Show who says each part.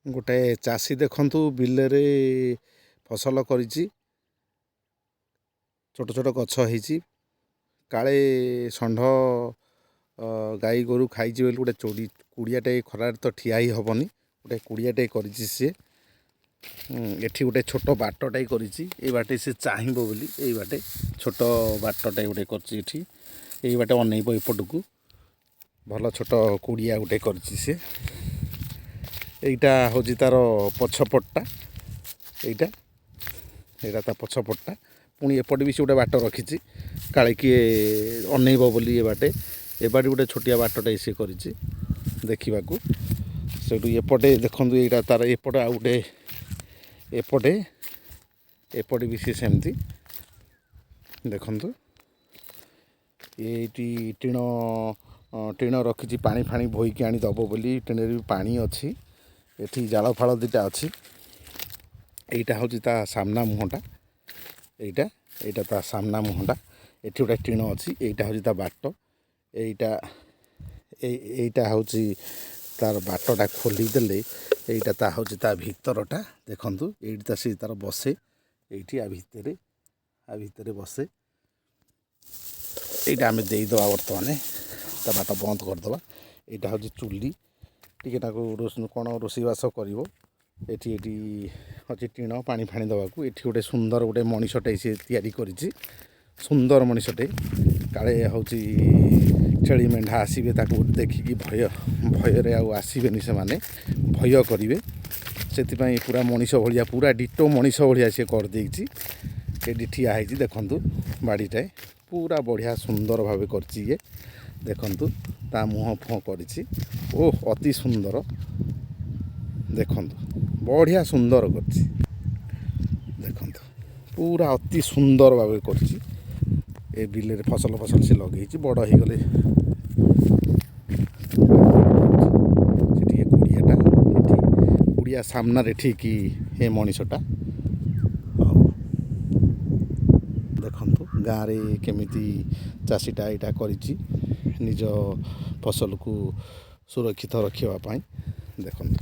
Speaker 1: गोटे चाषी देखु बिलरे फसल करिछि छोट छोट गछ होइछि काले षंढ गाई गोरु खाइछि बोली गोटे चोरी कुड़ियाटे खरार तो ठिया ही हेनी गोटे कुड़ियाटे करिछि से एठी गोटे छोट बाटटाई करिछि ए बाटे से चाहिबो बोली ए बाटे छोट बाटटाई गोटे करछि एठी ए बाटे अनेइबो एपटकू भल छोट कुड़िया गोटे करिछि से एटा होछि तार पछपट्टा एटा एटा ता पछपट्टा पुणी एपटे भी से गोटे बाट रखिछि काले किए अनेइबो बोली ए बाटे गोटे छोटिया बाटटाई से करिछि देखिबाकू सेठू एपटे देखंतु एटा तार एपटे आ गोटे एपटे भी से सेमती देखंतु एटी टीण रखिछि पानी फाणी बोईकी आनी दबो बोली टीण भी पानी अछि एठी जाल फाल दुटा अछि एटा होछि ता सामना मुहटा एटा ता सामना मुहटा एठी गोटे टीण अछि एटा होछि ता बाट एटा होछि तार बाटटा खोली देले एटा ता होछि ता भितरटा देखंतु एटा ता से तार बसे एठी आ भितरे बसे एटा आमे देई दवा वर्तमाने ता बाट बंद कर दवा एटा होछि चुल्ली टिके ताको कोन रोषेईबास करिवो एठी होछि टीण पानी फाणी दवाकू एठी गोटे सुंदर गोटे मनीषटे से तैयारी करिछि सुंदर मनीषटे काले होछि छेली मेंढा आसबे ताको देखिकी भय आसबेनि से माने भय करेंगे से पूरा मनीष भाया पूरा डिटो मनीष भाया सी कर देछि एटी ठिया है देखंतु बाड़ीटाए पूरा बढ़िया सुंदर भाव कर देखंतु ता मुह फुह करिछि ओ अति सुंदर देखंतु बढ़िया सुंदर करछि देखंतु पूरा अति सुंदर भाव करछि ए बिल फसल से लगे बड़ हो गले कुड़िया सामने ठीक ए मनीषटा देखंतु गाँव रे केमिति चाषीटा यहाँ करिछि निज फसल को सुरक्षित रखिबा पाई देखंतु।